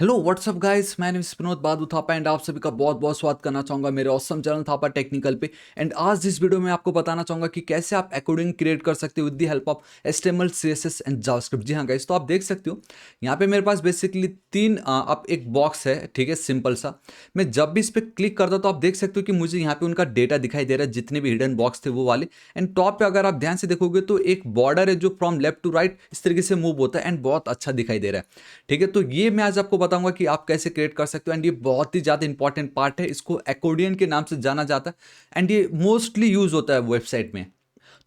Hello what's up guys, मैं विनोद बादू Thapa and आप सभी का बहुत बहुत स्वागत करना चाहूँगा मेरे ऑसम चैनल थापा टेक्निकल पे। एंड आज इस वीडियो में आपको बताना चाहूँगा कि कैसे आप कोडिंग क्रिएट कर सकते हो with the help of HTML CSS and JavaScript. जी हाँ गाइस, तो आप देख सकते हो यहाँ पे मेरे पास बेसिकली तीन अब एक बॉक्स है, ठीक है, सिंपल सा। मैं जब भी इस पर क्लिक करता हूँ तो आप देख सकते हो कि मुझे यहाँ पे उनका डेटा दिखाई दे रहा है, जितने भी हिडन बॉक्स थे वो वाले। एंड टॉप पे अगर आप ध्यान से देखोगे तो एक बॉर्डर है जो फ्रॉम लेफ्ट टू राइट इस तरीके से मूव होता है एंड बहुत अच्छा दिखाई दे रहा है। ठीक है, तो ये मैं आज आपको बताऊंगा कि आप कैसे क्रिएट कर सकते हो। एंड ये बहुत ही ज़्यादा इंपॉर्टेंट पार्ट है, इसको एक्कोर्डियन के नाम से जाना जाता है एंड ये मोस्टली यूज होता है वेबसाइट में।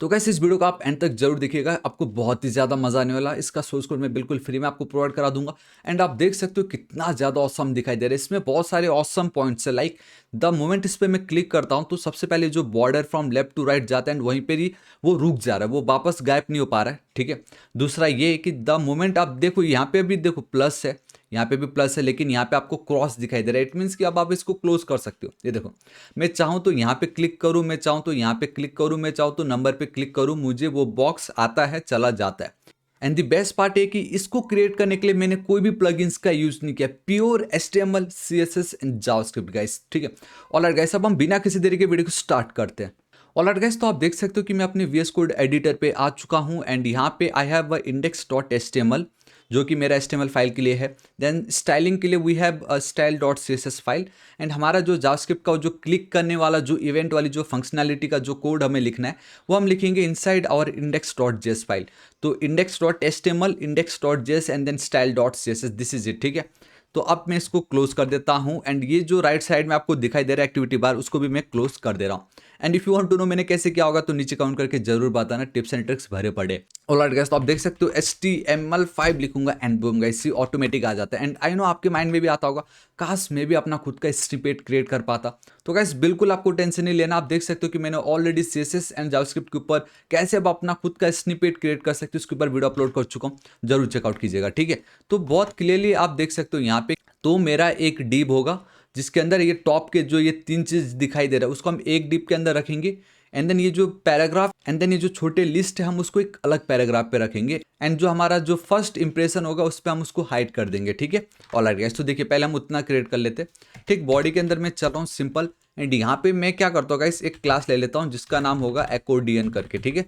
तो कैसे इस वीडियो को आप एंड तक जरूर देखिएगा, आपको बहुत ही ज़्यादा मजा आने वाला है। इसका सोर्स कोड मैं बिल्कुल फ्री में आपको प्रोवाइड करा दूंगा। एंड आप देख सकते हो कितना ज़्यादा ऑसम दिखाई दे रहा है, इसमें बहुत सारे ऑसम पॉइंट्स है। लाइक द मोमेंट इस पर मैं क्लिक करता हूँ तो सबसे पहले जो border from left to right जाता है एंड वहीं पर ही वो रुक जा रहा है, वो वापस गायब नहीं हो पा रहा है। ठीक है, दूसरा ये है कि द मोमेंट आप देखो यहाँ पे भी देखो प्लस है, यहाँ पे भी प्लस है, लेकिन यहाँ पे आपको क्रॉस दिखाई दे रहा है। इट मीन्स कि अब आप इसको क्लोज कर सकते हो। ये देखो, मैं चाहूँ तो यहाँ पे क्लिक करूँ, मैं चाहूँ तो यहाँ पे क्लिक करूँ, मैं चाहूँ तो नंबर पे क्लिक करूँ, मुझे वो बॉक्स आता है, चला जाता है। एंड द बेस्ट पार्ट है कि इसको क्रिएट करने के लिए मैंने कोई भी प्लगइन्स का यूज नहीं किया, pure HTML CSS and JavaScript guys. ठीक है, ऑलराइट गाइस, अब हम बिना किसी देरी के वीडियो को स्टार्ट करते हैं। ऑलराइट गाइस, तो आप देख सकते हो कि मैं अपने VS कोड एडिटर पे आ चुका हूँ एंड यहाँ पे आई हैव index.html जो कि मेरा HTML फाइल के लिए है। देन स्टाइलिंग के लिए we have style.css file. And हमारा जो जावास्क्रिप्ट का जो क्लिक करने वाला जो इवेंट वाली जो फंक्शनैलिटी का जो कोड हमें लिखना है वो हम लिखेंगे इनसाइड आवर index.js फाइल। तो index.html, index.js and then style.css, this is it. ठीक है, तो अब मैं इसको क्लोज कर देता हूं एंड ये जो राइट साइड में आपको दिखाई दे रहा है एक्टिविटी बार, उसको भी मैं क्लोज कर दे रहा हूं। And if you want to know मैंने कैसे किया होगा तो नीचे कमेंट करके जरूर बताना, टिप्स एंड ट्रिक्स भरे पड़े। ऑलराइट गाइस, तो आप देख सकते हो HTML5 लिखूंगा एंड बूम गाइस, ऑटोमेटिक आ जाता है। एंड आई नो आपके माइंड में भी आता होगा काश मैं भी अपना खुद का स्निपेट क्रिएट कर पाता। तो गाइस बिल्कुल आपको टेंशन नहीं लेना, आप देख सकते हो कि मैंने ऑलरेडी CSS एंड जावास्क्रिप्ट के ऊपर कैसे अब अपना खुद का स्निपेट क्रिएट कर सकते हो उसके ऊपर वीडियो अपलोड कर चुका हूँ, जरूर चेकआउट कीजिएगा। ठीक है, तो बहुत क्लियरली आप देख सकते हो यहाँ पे तो मेरा एक डिव होगा जिसके अंदर ये टॉप के जो ये तीन चीज दिखाई दे रहा है उसको हम एक डिव के अंदर रखेंगे। एंड देन ये जो पैराग्राफ एंड देन ये जो छोटे लिस्ट है हम उसको एक अलग पैराग्राफ पे रखेंगे। एंड जो हमारा जो फर्स्ट इंप्रेशन होगा उस पर हम उसको हाइड कर देंगे। ठीक है, ऑलराइट गाइस, तो देखिए पहले हम उतना क्रिएट कर लेते हैं। ठीक, बॉडी के अंदर मैं चल रहा हूँ सिंपल। एंड यहाँ पे मैं क्या करता हूँ गाइस, एक क्लास ले लेता हूँ जिसका नाम होगा अकॉर्डियन करके। ठीक है,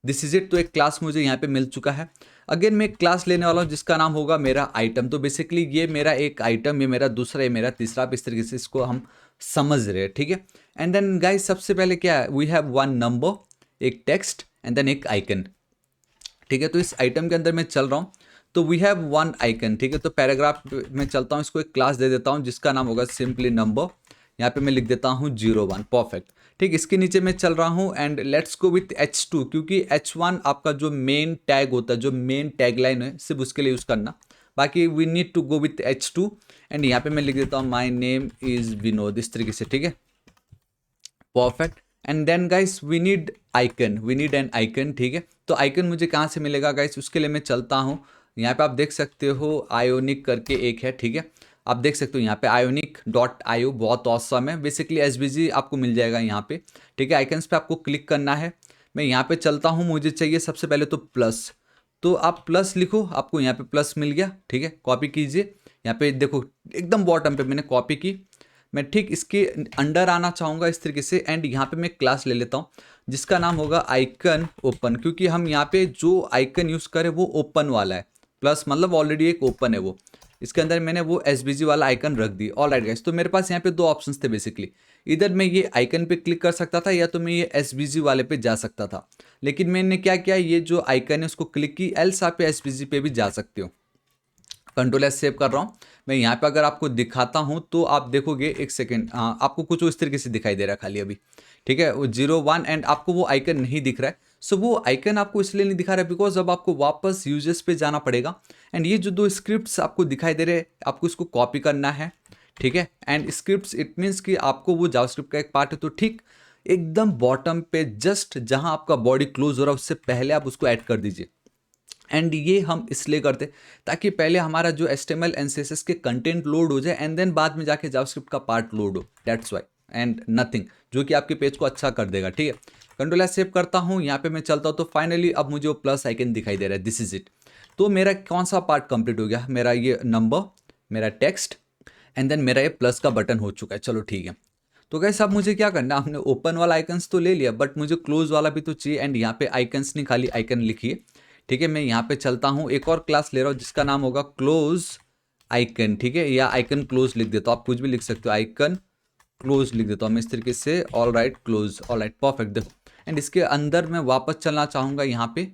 दिस इज इट। तो एक क्लास मुझे यहाँ पे मिल चुका है। अगेन मैं एक क्लास लेने वाला हूँ जिसका नाम होगा मेरा आइटम। तो बेसिकली ये मेरा एक आइटम, ये मेरा दूसरा, ये मेरा तीसरा, आप इस तरीके से इसको हम समझ रहे हैं। ठीक है, एंड देन गाइस सबसे पहले क्या है, वी हैव वन नंबर, एक टेक्स्ट एंड देन एक आइकन। ठीक है, तो इस आइटम के अंदर मैं चल रहा हूँ तो वी हैव वन आइकन। ठीक है, तो पैराग्राफ में चलता हूँ, इसको एक क्लास दे देता हूँ जिसका नाम होगा सिंपली नंबर। यहाँ पे मैं लिख देता हूँ 01, परफेक्ट। ठीक, इसके नीचे मैं चल रहा हूँ and let's go with H2 क्योंकि H1 आपका जो मेन टैग होता है, जो मेन टैग लाइन है, सिर्फ उसके लिए यूज़ करना। बाकी we need to go with H2 and यहाँ पे मैं लिख देता हूँ माई नेम इज़ विनोद, इस तरीके से। ठीक है, perfect. And then guys we need icon, we need an icon. ठीक है, तो आइकन मुझे कहाँ से मिलेगा गाइस, उसके लिए मैं चलता हूँ। यहाँ पे आप देख सकते हो आयोनिक करके एक है। ठीक है, आप देख सकते हो यहाँ पे ionic.io, बहुत ऑसम है। बेसिकली SVG आपको मिल जाएगा यहाँ पे। ठीक है, आइकन्स पे आपको क्लिक करना है। मैं यहाँ पे चलता हूँ, मुझे चाहिए सबसे पहले तो प्लस। तो आप प्लस लिखो, आपको यहाँ पे प्लस मिल गया। ठीक है, कॉपी कीजिए, यहाँ पे देखो एकदम बॉटम पे मैंने कॉपी की। मैं ठीक इसके अंडर आना चाहूँगा इस तरीके से एंड यहाँ पे मैं क्लास ले लेता हूँ जिसका नाम होगा आइकन ओपन, क्योंकि हम यहाँ पे जो आइकन यूज़ करें वो ओपन वाला है। प्लस मतलब ऑलरेडी एक ओपन है वो, इसके अंदर मैंने वो SVG वाला आइकन रख दी। ऑलराइट गाइस, तो मेरे पास यहाँ पे दो ऑप्शंस थे बेसिकली, इधर मैं ये आइकन पे क्लिक कर सकता था या तो मैं ये SVG वाले पे जा सकता था। लेकिन मैंने क्या किया, ये जो आइकन है उसको क्लिक की, एल्स आप SVG पे भी जा सकते हो। कंट्रोल सेव कर रहा हूँ मैं। यहाँ पे अगर आपको दिखाता हूँ तो आप देखोगे, एक सेकेंड, आपको कुछ इस तरीके से दिखाई दे रहा है खाली अभी। ठीक है, वो 01 एंड आपको वो आइकन नहीं दिख रहा है। सो वो आइकन आपको इसलिए नहीं दिखा रहा है बिकॉज अब आपको वापस यूजर्स पे जाना पड़ेगा। एंड ये जो दो स्क्रिप्ट्स आपको दिखाई दे रहे हैं आपको इसको कॉपी करना है। ठीक है, एंड स्क्रिप्ट्स इट मीन्स कि आपको वो जावास्क्रिप्ट का एक पार्ट है, तो ठीक एकदम बॉटम पे जस्ट जहां आपका बॉडी क्लोज हो रहा है उससे पहले आप उसको ऐड कर दीजिए। एंड ये हम इसलिए करते ताकि पहले हमारा जो HTML एंड CSS के कंटेंट लोड हो जाए एंड देन बाद में जाके जावास्क्रिप्ट का पार्ट लोड हो, दैट्स वाई एंड नथिंग, जो कि आपके पेज को अच्छा कर देगा। ठीक है, कंट्रोल सेव करता हूँ, यहाँ पे मैं चलता हूँ तो फाइनली अब मुझे वो प्लस आइकन दिखाई दे रहा है, दिस इज इट। तो मेरा कौन सा पार्ट कंप्लीट हो गया, मेरा ये नंबर, मेरा टेक्स्ट एंड देन मेरा ये प्लस का बटन हो चुका है। चलो ठीक है। तो गाइस अब मुझे क्या करना है, हमने ओपन वाला आइकन्स तो ले लिया बट मुझे क्लोज वाला भी तो चाहिए। एंड यहाँ पे आइकन्स नहीं, खाली आइकन लिखिए। ठीक है, मैं यहाँ पे चलता हूँ, एक और क्लास ले रहा हूँ जिसका नाम होगा क्लोज आइकन। ठीक है, या आइकन क्लोज लिख देता हूँ, आप कुछ भी लिख सकते हो, आइकन क्लोज लिख देता हूँ मैं इस तरीके से। All right close, all right perfect. देखो एंड इसके अंदर मैं वापस चलना चाहूँगा यहाँ पे।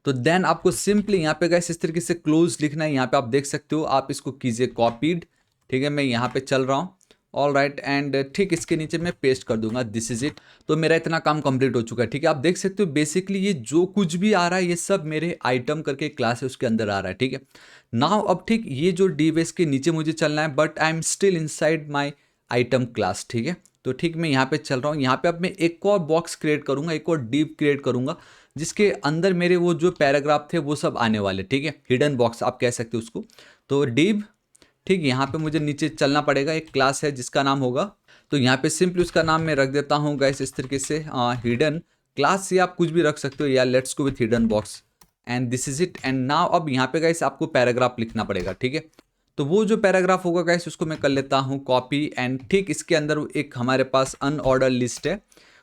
तो देन आपको सिंपली यहाँ पे गाइस इस तरीके से क्लोज लिखना है। यहाँ पे आप देख सकते हो, आप इसको कीजिए कॉपीड। ठीक है, मैं यहाँ पे चल रहा हूँ। ऑल राइट एंड ठीक इसके नीचे मैं पेस्ट कर दूंगा, दिस इज इट। तो मेरा इतना काम कंप्लीट हो चुका है। ठीक है, आप देख सकते हो बेसिकली ये जो कुछ भी आ रहा है ये सब मेरे आइटम करके क्लास है उसके अंदर आ रहा है। ठीक है, नाउ अब ठीक ये जो डीबेस के नीचे मुझे चलना है but I am still inside my item class. ठीक है, तो ठीक मैं यहाँ पे चल रहा हूँ। यहाँ पे अब मैं एक और बॉक्स क्रिएट करूंगा, एक और डिव क्रिएट करूंगा जिसके अंदर मेरे वो जो पैराग्राफ थे वो सब आने वाले। ठीक है, हिडन बॉक्स आप कह सकते हो उसको। तो डिव, ठीक यहाँ पे मुझे नीचे चलना पड़ेगा, एक क्लास है जिसका नाम होगा, तो यहाँ पे सिंपली उसका नाम मैं रख देता हूँ गाइस इस तरीके से, हिडन क्लास, से आप कुछ भी रख सकते हो, या let's go with hidden box and this is it. And now अब यहाँ पे गाइस आपको पैराग्राफ लिखना पड़ेगा। ठीक है, तो वो जो पैराग्राफ होगा गाइस उसको मैं कर लेता हूँ कॉपी। एंड ठीक इसके अंदर एक हमारे पास अनऑर्डर लिस्ट है,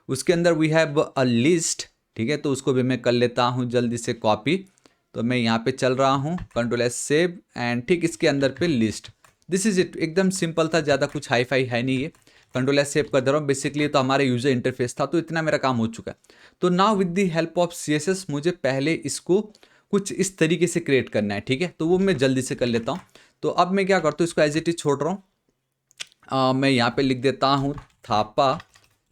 उसके अंदर वी हैव अ लिस्ट। ठीक है, तो उसको भी मैं कर लेता हूँ जल्दी से कॉपी। तो मैं यहाँ पे चल रहा हूँ, कंट्रोल एस सेव एंड ठीक इसके अंदर पे लिस्ट, दिस इज इट। एकदम सिंपल था, ज़्यादा कुछ हाई फाई है नहीं ये। कंट्रोल एस सेव कर दे रहा हूँ। बेसिकली तो हमारा यूजर इंटरफेस था, तो इतना मेरा काम हो चुका है। तो now with the help of CSS मुझे पहले इसको कुछ इस तरीके से क्रिएट करना है। ठीक है, तो वो मैं जल्दी से कर लेता हूँ। तो अब मैं क्या करता हूँ, इसको एज इट इज छोड़ रहा हूँ। मैं यहाँ पे लिख देता हूँ थापा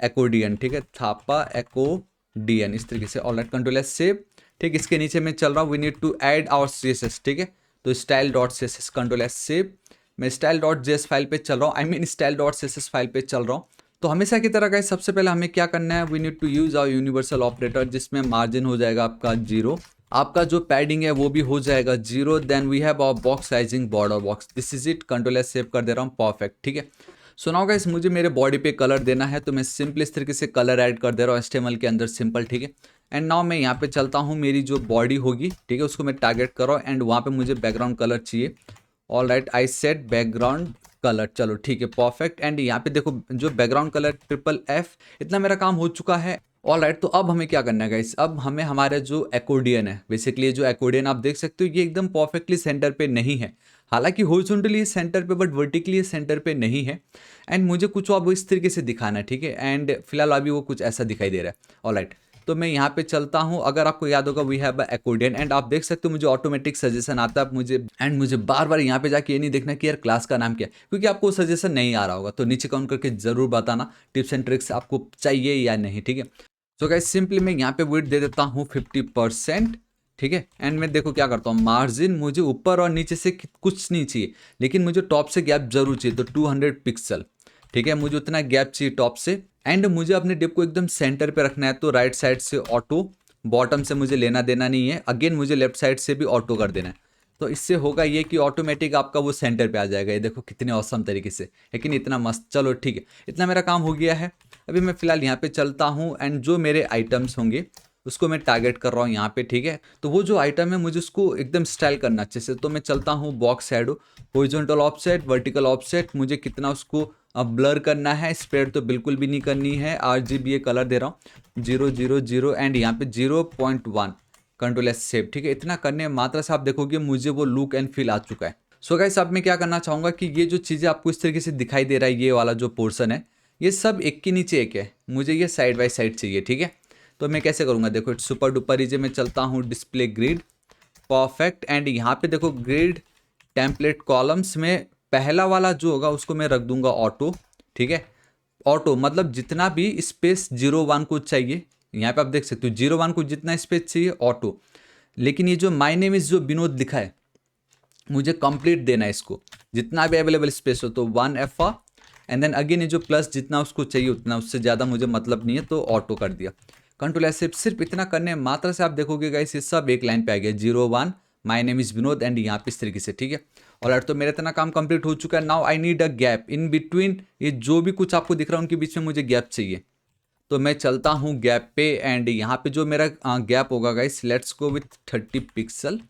एकोडियन। ठीक है, थापा एकोडियन इस तरीके से। Alright, control S save. ठीक इसके नीचे मैं चल रहा हूँ, we need to add our CSS। ठीक है, तो style dot CSS, control S save. मैं स्टाइल डॉट जेएस फाइल पे चल रहा हूँ, I mean style dot CSS file पे चल रहा हूँ। तो हमेशा की तरह गाइस सबसे पहले हमें क्या करना है, we need to use our universal operator, जिसमें मार्जिन हो जाएगा आपका 0, आपका जो पैडिंग है वो भी हो जाएगा 0। Then we have our box sizing border box, this is it. Control S save कर दे रहा हूँ, परफेक्ट। ठीक है, सो नाउ गाइस मुझे मेरे बॉडी पे कलर देना है, तो मैं सिंपल इस तरीके से कलर ऐड कर दे रहा हूँ HTML के अंदर, सिंपल। ठीक है, एंड नाउ मैं यहाँ पे चलता हूँ, मेरी जो बॉडी होगी, ठीक है, उसको मैं टारगेट कर रहा हूँ एंड वहाँ पे मुझे बैकग्राउंड कलर चाहिए। ऑल राइट, आई सेट बैकग्राउंड कलर, चलो ठीक है, परफेक्ट। एंड यहाँ पे देखो जो बैकग्राउंड कलर FFF, इतना मेरा काम हो चुका है। ऑल राइट, तो अब हमें क्या करना है गाइस, अब हमें हमारा जो एक्कोर्डियन है, बेसिकली जो एक्कोर्डियन आप देख सकते हो ये एकदम परफेक्टली सेंटर पे नहीं है। हालांकि हॉरिजॉन्टली सेंटर पे, बट वर्टिकली सेंटर पे नहीं है। एंड मुझे कुछ अब इस तरीके से दिखाना है। ठीक है, एंड फिलहाल अभी वो कुछ ऐसा दिखाई दे रहा है। ऑल राइट, तो मैं यहाँ पे चलता हूँ। अगर आपको याद होगा वी हैव एक्कोर्डियन, एंड आप देख सकते हो मुझे ऑटोमेटिक सजेशन आता है मुझे, एंड मुझे बार बार यहाँ पे जाके ये नहीं देखना कि यार क्लास का नाम क्या है, क्योंकि आपको सजेशन नहीं आ रहा होगा। तो नीचे कमेंट करके जरूर बताना टिप्स एंड ट्रिक्स आपको चाहिए या नहीं। ठीक है, सो गाइस सिंपली मैं यहाँ पे विड्थ दे देता हूँ 50%। ठीक है, एंड मैं देखो क्या करता हूँ, मार्जिन मुझे ऊपर और नीचे से कुछ नहीं चाहिए, लेकिन मुझे टॉप से गैप जरूर चाहिए, तो 200 पिक्सल। ठीक है, मुझे उतना गैप चाहिए टॉप से। एंड मुझे अपने डिप को एकदम सेंटर पे रखना है, तो राइट साइड से ऑटो, बॉटम से मुझे लेना देना नहीं है, अगेन मुझे लेफ्ट साइड से भी ऑटो कर देना है। तो इससे होगा ये कि ऑटोमेटिक आपका वो सेंटर पे आ जाएगा। ये देखो कितने औसम तरीके से, लेकिन इतना मस्त। चलो ठीक है, इतना मेरा काम हो गया है। अभी मैं फिलहाल यहाँ पे चलता हूँ एंड जो मेरे आइटम्स होंगे उसको मैं टारगेट कर रहा हूँ यहाँ पे। ठीक है, तो वो जो आइटम है मुझे उसको एकदम स्टाइल करना अच्छे से, तो मैं चलता हूँ box shadow, horizontal offset, vertical offset, मुझे कितना उसको ब्लर करना है, स्प्रेड तो बिल्कुल भी नहीं करनी है, RGBA कलर दे रहा हूँ 000 एंड यहाँ पे 0.1, कंट्रोल एस सेव। ठीक है, इतना करने मात्रा से आप देखोगे मुझे वो लुक एंड फील आ चुका है। सो गाइस अब मैं क्या करना चाहूँगा कि ये जो चीज़ें आपको इस तरीके से दिखाई दे रहा है, ये वाला जो पोर्शन है ये सब एक के नीचे एक है, मुझे ये साइड बाय साइड चाहिए। ठीक है, तो मैं कैसे करूँगा, देखो इट्स सुपर डुपर इजी। मैं चलता हूँ डिस्प्ले ग्रिड, परफेक्ट। एंड यहाँ पे देखो ग्रिड टेम्पलेट कॉलम्स में पहला वाला जो होगा उसको मैं रख दूंगा ऑटो। ठीक है, ऑटो मतलब जितना भी स्पेस 01 को चाहिए, यहाँ पे आप देख सकते हो 01 को जितना स्पेस चाहिए ऑटो। लेकिन ये जो माय नेम इज जो विनोद लिखा है मुझे कंप्लीट देना है इसको, जितना भी अवेलेबल स्पेस हो, तो 1FA एंड देन अगेन ये जो प्लस जितना उसको चाहिए उतना, उससे ज़्यादा मुझे मतलब नहीं है, तो ऑटो कर दिया। कंट्रोल एस, सिर्फ इतना करने मात्रा से आप देखोगे गाइस ये सब एक लाइन पे आ गया, 01 my name is Vinod and यहाँ पे इस तरीके से। ठीक है, और तो मेरा इतना काम कंप्लीट हो चुका है। Now I need a gap in between, ये जो भी कुछ आपको दिख रहा है उनके बीच में मुझे गैप चाहिए। तो मैं चलता हूँ गैप पे एंड यहाँ पे जो मेरा गैप होगा guys, let's go with 30 pixel,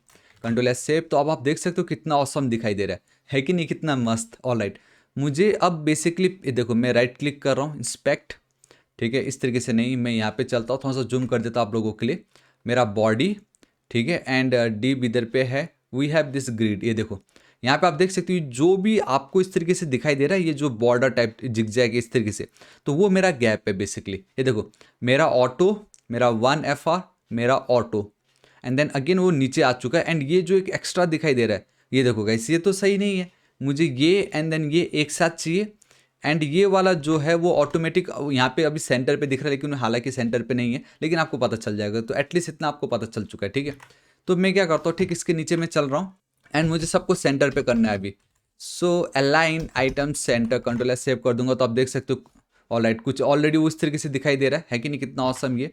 control S save. तो अब आप देख सकते हो कितना ऑसम दिखाई दे रहा है। है कि नहीं, कितना मस्त। ऑलराइट, मुझे अब बेसिकली देखो मैं राइट क्लिक कर रहा हूँ, इंस्पेक्ट, ठीक है, इस तरीके से नहीं, मैं यहाँ पे चलता हूँ, थोड़ा सा जूम कर देता हूँ आप लोगों के लिए, मेरा बॉडी, ठीक है, एंड डीप इधर पे है, वी हैव दिस ग्रिड, ये देखो यहाँ पे आप देख सकते हो जो भी आपको इस तरीके से दिखाई दे रहा है, ये जो बॉर्डर टाइप जिगजैग इस तरीके से, तो वो मेरा गैप है बेसिकली। ये देखो मेरा ऑटो, मेरा 1FR, मेरा ऑटो, एंड देन अगेन वो नीचे आ चुका है, एंड ये जो एक एक्स्ट्रा दिखाई दे रहा है, ये देखो गाइस, ये तो सही नहीं है, मुझे ये एंड देन ये एक साथ चाहिए, एंड ये वाला जो है वो ऑटोमेटिक यहाँ पे अभी सेंटर पे दिख रहा है, लेकिन हालांकि सेंटर पे नहीं है, लेकिन आपको पता चल जाएगा, तो एटलीस्ट इतना आपको पता चल चुका है, ठीक है। तो मैं क्या करता हूँ, ठीक इसके नीचे मैं चल रहा हूँ, एंड मुझे सबको सेंटर पे करना है अभी। So align items center, control S save कर दूंगा, तो आप देख सकते हो ऑलराइट कुछ ऑलरेडी उस तरीके से दिखाई दे रहा है कि नहीं, कितना ऑसम ये,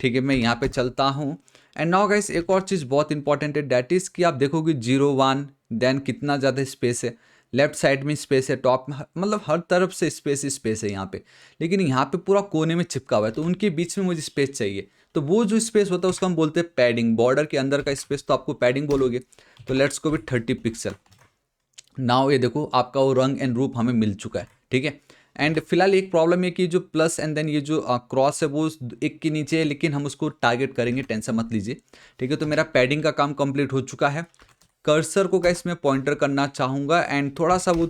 ठीक है। मैं यहाँ पे चलता हूँ, एंड नाउ गाइस एक और चीज़ बहुत इंपॉर्टेंट है, डैट इज़ कि आप देखोगे 0 1, देन कितना ज़्यादा स्पेस है, लेफ्ट साइड में स्पेस है, टॉप में, मतलब हर तरफ से स्पेस है यहाँ पे, लेकिन यहाँ पे पूरा कोने में चिपका हुआ है, तो उनके बीच में मुझे स्पेस चाहिए। तो वो जो स्पेस होता है उसको हम बोलते हैं पैडिंग, बॉर्डर के अंदर का स्पेस तो आपको पैडिंग बोलोगे। तो let's go with 30 pixel. Now ये देखो आपका वो रंग एंड रूप हमें मिल चुका है, ठीक है। एंड फिलहाल एक प्रॉब्लम है कि जो प्लस एंड देन ये जो क्रॉस है वो एक के नीचे है, लेकिन हम उसको टारगेट करेंगे, टेंशन मत लीजिए, ठीक है। तो मेरा पैडिंग का काम कंप्लीट हो चुका है। कर्सर को गाइस मैं पॉइंटर करना चाहूँगा, एंड थोड़ा सा वो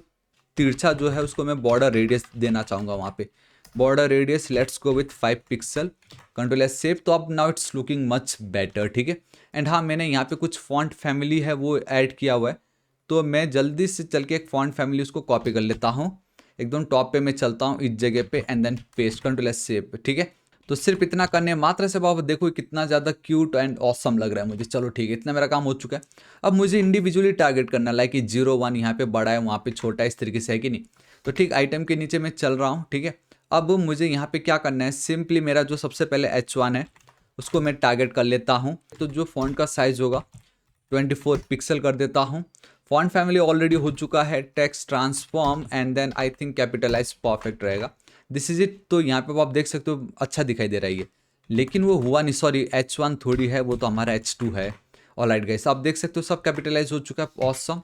तिरछा जो है उसको मैं बॉर्डर रेडियस देना चाहूँगा वहाँ पे, border radius let's go with 5 pixel, control S save. तो अब now it's looking much better, ठीक है। एंड हाँ, मैंने यहाँ पे कुछ फॉन्ट फैमिली है वो ऐड किया हुआ है, तो मैं जल्दी से चल के एक फॉन्ट फैमिली उसको कॉपी कर लेता हूँ, एकदम टॉप पे मैं चलता हूँ इस जगह पे, and then paste, control S save, ठीक है। तो सिर्फ इतना करने मात्र से आप देखो कितना ज़्यादा क्यूट एंड ऑसम लग रहा है मुझे। चलो ठीक है, इतना मेरा काम हो चुका है। अब मुझे इंडिविजुअली टारगेट करना, लाइक 0 1 यहाँ पे बड़ा है, वहाँ पे छोटा है, इस तरीके से है कि नहीं। तो ठीक आइटम के नीचे मैं चल रहा हूँ, ठीक है। अब मुझे यहाँ पे क्या करना है, सिंपली मेरा जो सबसे पहले H1 है उसको मैं टारगेट कर लेता हूँ। तो जो फ़ॉन्ट का साइज़ होगा 24 पिक्सल कर देता हूँ। फॉन्ट फैमिली ऑलरेडी हो चुका है, text transform and then I think capitalize perfect रहेगा, दिस इज इट। तो यहाँ पे आप देख सकते हो अच्छा दिखाई दे रहा है ये, लेकिन वो हुआ नहीं, सॉरी H1 थोड़ी है, वो तो हमारा H2 है। ऑलराइट गाइस, आप देख सकते हो सब कैपिटलाइज हो चुका है, ऑसम,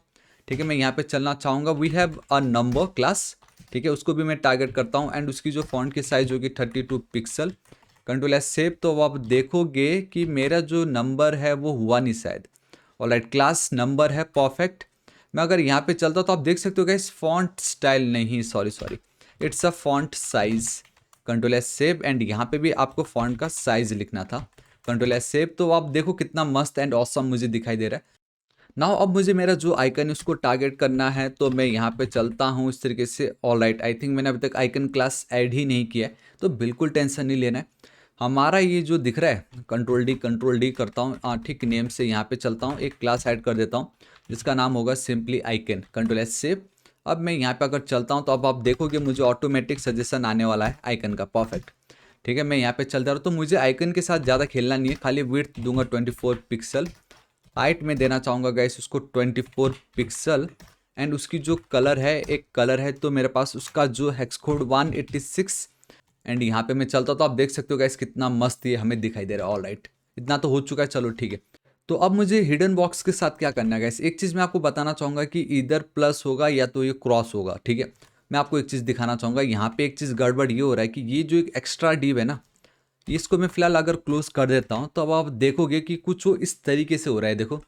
ठीक है। मैं यहाँ पे चलना चाहूँगा, we have a number class, ठीक है, उसको भी मैं टारगेट करता हूँ, एंड उसकी जो फॉन्ट की साइज होगी 32 पिक्सल, कंट्रोल एस सेव। तो आप देखोगे कि मेरा जो नंबर है वो हुआ नहीं शायद। ऑलराइट, क्लास नंबर है परफेक्ट। मैं अगर यहाँ पे चलता हूँ तो आप देख सकते हो गाइस फॉन्ट स्टाइल नहीं, sorry it's a font size, control S save, and यहाँ पे भी आपको फॉन्ट का साइज लिखना था, कंट्रोल एस सेव। तो आप देखो कितना मस्त एंड ऑसम मुझे दिखाई दे रहा है। नाउ अब मुझे मेरा जो आइकन है उसको टारगेट करना है, तो मैं यहाँ पे चलता हूँ इस तरीके से। ऑलराइट, आई थिंक मैंने अभी तक आइकन क्लास ऐड ही नहीं किया है, तो बिल्कुल टेंशन नहीं लेना है। हमारा ये जो दिख रहा है कंट्रोल डी करता हूँ, ठीक नेम से यहाँ पे चलता हूँ, एक क्लास ऐड कर देता हूँ जिसका नाम होगा simply icon, control S save. अब मैं यहाँ पे अगर चलता हूँ तो अब आप देखोगे मुझे ऑटोमेटिक सजेशन आने वाला है आइकन का, परफेक्ट, ठीक है। मैं यहाँ पे चलता रहा, तो मुझे आइकन के साथ ज़्यादा खेलना नहीं है, खाली विड्थ दूंगा 24 पिक्सल, हाइट में देना चाहूँगा गाइस उसको 24 पिक्सल, एंड उसकी जो कलर है, एक कलर है तो मेरे पास उसका जो हेक्स कोड 186, एंड यहाँ पे मैं चलता तो आप देख सकते हो गाइस कितना मस्त ये हमें दिखाई दे रहा है। ऑलराइट, इतना तो हो चुका है, चलो ठीक है। तो अब मुझे हिडन बॉक्स के साथ क्या करना है गाइस, एक चीज़ मैं आपको बताना चाहूँगा कि इधर प्लस होगा या तो ये क्रॉस होगा, ठीक है। मैं आपको एक चीज़ दिखाना चाहूँगा, यहाँ पे एक चीज़ गड़बड़ ये हो रहा है कि ये जो एक एक्स्ट्रा डिव है ना, इसको मैं फिलहाल अगर क्लोज कर देता हूँ तो अब आप देखोगे कि कुछ वो इस तरीके से हो रहा है, देखो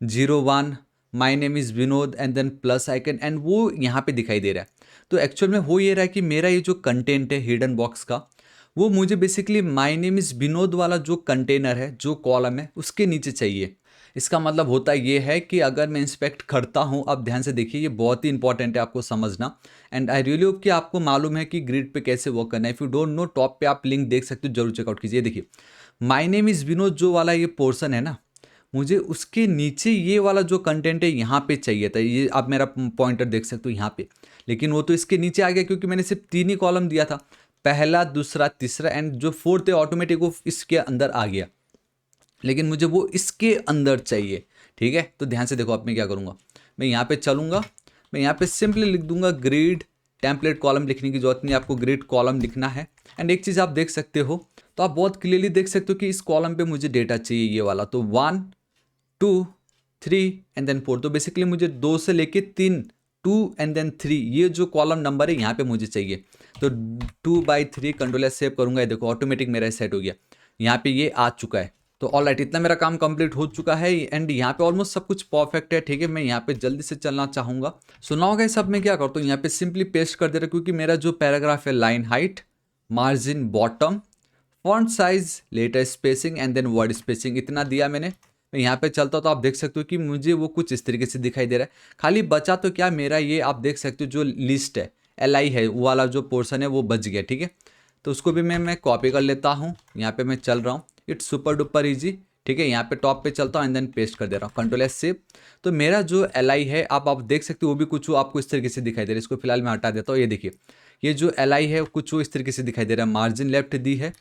0 1 my name is Vinod and then plus icon, and वो यहाँ पे दिखाई दे रहा है। तो एक्चुअल में हो ये रहा है कि मेरा ये जो कंटेंट है हिडन बॉक्स का, वो मुझे basically my name is Vinod वाला जो कंटेनर है, जो कॉलम है, उसके नीचे चाहिए। इसका मतलब होता ये है कि अगर मैं इंस्पेक्ट करता हूँ, अब ध्यान से देखिए, ये बहुत ही इंपॉर्टेंट है आपको समझना, एंड आई रियली होप कि आपको मालूम है कि ग्रिड पे कैसे वर्क करना है। If you don't know, top पे आप लिंक देख सकते हो, जरूर चेकआउट कीजिए। देखिए माई नेम इज़ विनोद जो वाला ये पोर्सन है ना, मुझे उसके नीचे ये वाला जो कंटेंट है यहाँ पे चाहिए था, ये आप मेरा पॉइंटर देख सकते हो यहाँ पे, लेकिन वो तो इसके नीचे आ गया क्योंकि मैंने सिर्फ 3 ही कॉलम दिया था, पहला, दूसरा, तीसरा, एंड जो फोर्थ है ऑटोमेटिक वो इसके अंदर आ गया, लेकिन मुझे वो इसके अंदर चाहिए, ठीक है। तो ध्यान से देखो, अब मैं क्या करूँगा, मैं यहाँ पे चलूँगा, मैं यहाँ पे सिंपली लिख दूंगा ग्रिड टेम्पलेट कॉलम, लिखने की जरूरत नहीं, आपको ग्रिड कॉलम लिखना है। एंड एक चीज़ आप देख सकते हो, तो आप बहुत क्लियरली देख सकते हो कि इस कॉलम पे मुझे डेटा चाहिए ये वाला, तो 1 2 3 एंड देन 4, तो बेसिकली मुझे 2 से लेके 3 2 एंड देन 3, ये जो कॉलम नंबर है यहाँ पे मुझे चाहिए। तो 2/3 कंट्रोल एस सेव करूंगा, ये देखो ऑटोमेटिक मेरा सेट हो गया, यहाँ पे ये आ चुका है। तो ऑलराइट, इतना मेरा काम कंप्लीट हो चुका है एंड यहाँ पे ऑलमोस्ट सब कुछ परफेक्ट है। ठीक है, मैं यहाँ पे जल्दी से चलना चाहूँगा। सुना होगा सब मैं क्या करता हूँ, यहाँ पे सिंपली पेस्ट कर दे रहा हूँ, क्योंकि मेरा जो पैराग्राफ है line height, margin bottom, font size, letter spacing and then word spacing, इतना दिया मैंने। मैं यहाँ पे चलता हूँ तो आप देख सकते हो कि मुझे वो कुछ इस तरीके से दिखाई दे रहा है। खाली बचा तो क्या मेरा ये, आप देख सकते हो जो लिस्ट है LI है वो वाला जो पोर्शन है वो बच गया। ठीक है, तो उसको भी मैं कॉपी कर लेता हूँ। यहाँ पे मैं चल रहा हूँ, इट्स सुपर डुपर ईजी। ठीक है, यहाँ पे टॉप पे चलता हूँ एंड देन पेस्ट कर दे रहा हूँ, कंट्रोल एस सेव। तो मेरा जो LI है आप देख सकते हो वो भी कुछ आपको इस तरीके से दिखाई दे रहा है। इसको फिलहाल मैं हटा देता हूँ। ये देखिए, ये जो LI है कुछ वो इस तरीके से दिखाई दे रहा है। मार्जिन लेफ्ट दी है।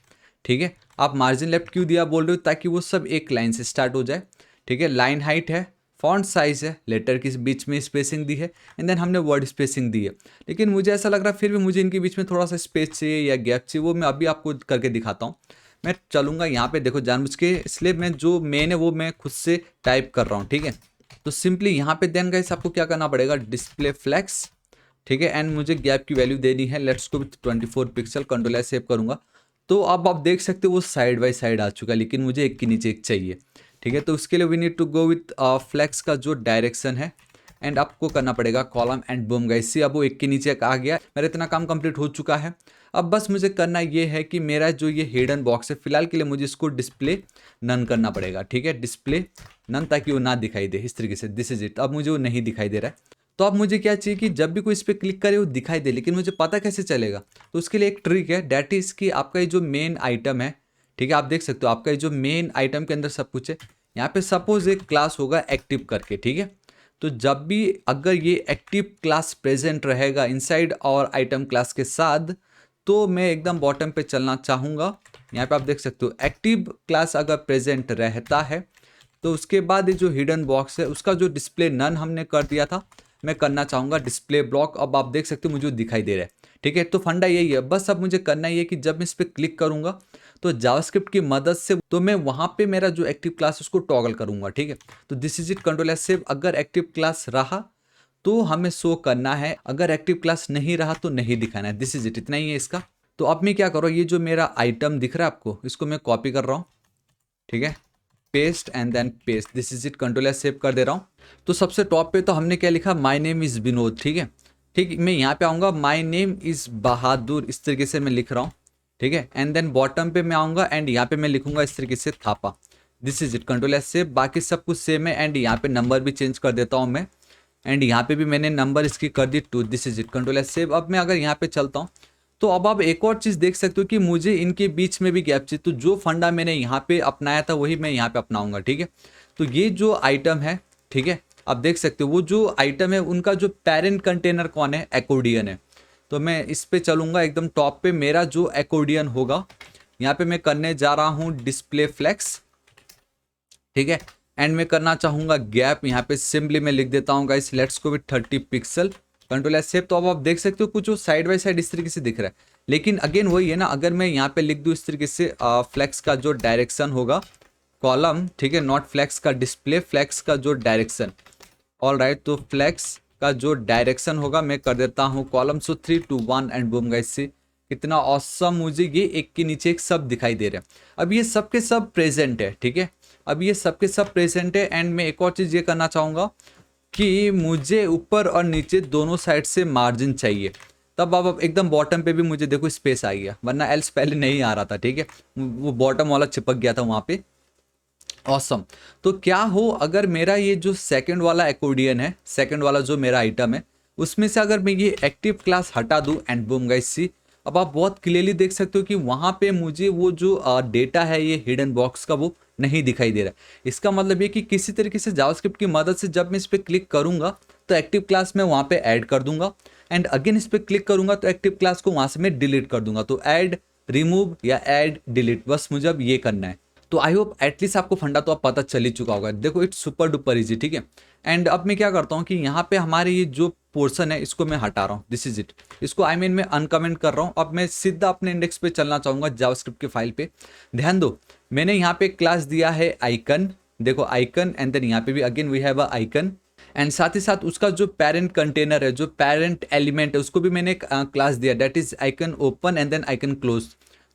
ठीक है, आप मार्जिन लेफ्ट क्यों दिया बोल रहे हो, ताकि वो सब एक लाइन से स्टार्ट हो जाए। ठीक है, लाइन हाइट है, फॉन्ट साइज है, लेटर के बीच में स्पेसिंग दी है एंड देन हमने वर्ड स्पेसिंग दी है। लेकिन मुझे ऐसा लग रहा है फिर भी मुझे इनके बीच में थोड़ा सा स्पेस चाहिए या गैप चाहिए, वो मैं अभी आपको करके दिखाता हूँ। मैं चलूँगा यहाँ पे, देखो जानबूझ के, इसलिए मैं जो मेन है वो मैं खुद से टाइप कर रहा हूँ। ठीक है, तो सिंपली यहाँ पे देन गाइस आपको क्या करना पड़ेगा, डिस्प्ले फ्लेक्स। ठीक है, एंड मुझे गैप की वैल्यू देनी है, let's go with 24 pixel, control S save करूँगा। तो अब आप देख सकते हो वो साइड बाय साइड आ चुका है, लेकिन मुझे एक के नीचे एक चाहिए। ठीक है, तो उसके लिए we need to go with flex का जो डायरेक्शन है एंड आपको करना पड़ेगा कॉलम एंड बूम गाइस। अब वो एक के नीचे एक आ गया, मेरा इतना काम कंप्लीट हो चुका है। अब बस मुझे करना ये है कि मेरा जो ये हिडन बॉक्स है फिलहाल के लिए मुझे इसको डिस्प्ले नन करना पड़ेगा। ठीक है, डिस्प्ले नन, ताकि वो ना दिखाई दे इस तरीके से। दिस इज इट, अब मुझे वो नहीं दिखाई दे रहा है। तो अब मुझे क्या चाहिए कि जब भी कोई इस पर क्लिक करे वो दिखाई दे, लेकिन मुझे पता कैसे चलेगा। तो उसके लिए एक ट्रिक है, डैट इज कि आपका ये जो मेन आइटम है, ठीक है, आप देख सकते हो आपका ये जो मेन आइटम के अंदर सब कुछ है। यहाँ पे सपोज एक क्लास होगा एक्टिव करके। ठीक है, तो जब भी अगर ये एक्टिव क्लास प्रेजेंट रहेगा इनसाइड और आइटम क्लास के साथ, तो मैं एकदम बॉटम पे चलना चाहूँगा। यहाँ पे आप देख सकते हो एक्टिव क्लास अगर प्रेजेंट रहता है तो उसके बाद ये जो हिडन बॉक्स है उसका जो डिस्प्ले नन हमने कर दिया था, मैं करना चाहूँगा डिस्प्ले ब्लॉक। अब आप देख सकते हो मुझे दिखाई दे रहा है। ठीक है, तो फंडा यही है, बस अब मुझे करना ये है कि जब मैं इस पर क्लिक करूँगा तो जावास्क्रिप्ट की मदद से तो मैं वहाँ पे मेरा जो एक्टिव क्लास उसको टॉगल करूँगा। ठीक है, तो this is it, control S save. अगर एक्टिव क्लास रहा तो हमें शो करना है, अगर एक्टिव क्लास नहीं रहा तो नहीं दिखाना है। दिस इज इट, इतना ही है इसका। तो अब मैं क्या करूँ, ये जो मेरा आइटम दिख रहा है आपको, इसको मैं कॉपी कर रहा हूँ। ठीक है, paste and then paste, this is it, control S save कर दे रहा हूँ। तो सबसे टॉप पे तो हमने क्या लिखा, माय नेम इज़ विनोद। ठीक है, ठीक, मैं यहाँ पे आऊँगा, माय नेम इज़ बहादुर, इस तरीके से मैं लिख रहा हूँ। ठीक है, एंड देन बॉटम पे मैं आऊँगा एंड यहाँ पे मैं लिखूंगा इस तरीके से Thapa. This is it, control S save. बाकी सब कुछ सेम है एंड यहाँ पे नंबर भी चेंज कर देता हूँ मैं, एंड यहाँ पे भी मैंने नंबर इसकी कर दी 2। This is it, control S save. अब मैं अगर यहाँ पे चलता हूँ तो अब आप एक और चीज़ देख सकते हो कि मुझे इनके बीच में भी गैप चाहिए। तो जो फंडा मैंने यहाँ पे अपनाया था वही मैं यहाँ पे अपनाऊंगा। ठीक है, तो ये जो आइटम है, ठीक है, आप देख सकते हो वो जो आइटम है उनका जो पेरेंट कंटेनर कौन है, एक्कोर्डियन है। तो मैं इस पे चलूंगा, एकदम टॉप पे मेरा जो एक्कोर्डियन होगा यहाँ पे मैं करने जा रहा हूँ डिस्प्ले फ्लेक्स। ठीक है, एंड मैं करना चाहूँगा गैप, यहाँ पे सिंपली मैं लिख देता हूँ guys, let's go with 30 pixel, control S save. तो अब आप देख सकते हो कुछ वो साइड बाय साइड इस तरीके से दिख रहा है। लेकिन अगेन वही है ना, अगर मैं यहाँ पे लिख दूँ इस तरीके से, फ्लेक्स का जो डायरेक्शन होगा कॉलम, ठीक है, नॉट फ्लेक्स का डिस्प्ले, फ्लेक्स का जो डायरेक्शन, ऑल राइट, तो फ्लेक्स का जो डायरेक्शन होगा मैं कर देता हूँ column, so 3 2 1 and boom guys. से कितना ऑसम मुझे ये एक के नीचे एक सब दिखाई दे रहे हैं। अब ये सब के सब प्रेजेंट है। ठीक है, अब ये सब के सब प्रेजेंट है एंड मैं एक और चीज़ ये करना चाहूँगा कि मुझे ऊपर और नीचे दोनों साइड से मार्जिन चाहिए। तब अब एकदम बॉटम पे भी मुझे देखो स्पेस आ गया, वरना एल्स पहले नहीं आ रहा था। ठीक है, वो बॉटम वाला चिपक गया था वहाँ पे। ऑसम। तो क्या हो अगर मेरा ये जो सेकंड वाला एक्कोर्डियन है, सेकंड वाला जो मेरा आइटम है, उसमें से अगर मैं ये एक्टिव क्लास हटा दूं एंड बूम गाइस सी, अब आप बहुत क्लियरली देख सकते हो कि वहाँ पे मुझे वो जो डेटा है ये हिडन बॉक्स का वो नहीं दिखाई दे रहा है। इसका मतलब ये कि किसी तरीके से जावास्क्रिप्ट की मदद से जब मैं इस पर क्लिक करूँगा तो एक्टिव क्लास मैं वहाँ पे ऐड कर दूंगा एंड अगेन इस पर क्लिक करूँगा तो एक्टिव क्लास को वहाँ से मैं डिलीट कर दूंगा। तो ऐड रिमूव या ऐड डिलीट, बस मुझे अब ये करना है। तो आई होप एटलीस्ट आपको फंडा तो अब पता चल ही चुका होगा। देखो इट्स सुपर डुपर इजी। ठीक है, एंड अब मैं क्या करता हूँ कि यहाँ पे हमारे ये जो पोर्शन है इसको मैं हटा रहा हूँ। दिस इज इट, इसको आई मीन मैं अनकमेंट कर रहा हूँ। अब मैं सीधा अपने इंडेक्स पे चलना चाहूँगा जावास्क्रिप्ट के फाइल पे। ध्यान दो, मैंने यहाँ पे क्लास दिया है आइकन, देखो आइकन, एंड देन यहाँ पे भी again we have a icon, and साथ ही साथ उसका जो पेरेंट कंटेनर है, जो पेरेंट एलिमेंट है, उसको भी मैंने एक क्लास दिया, that is icon open and then icon close.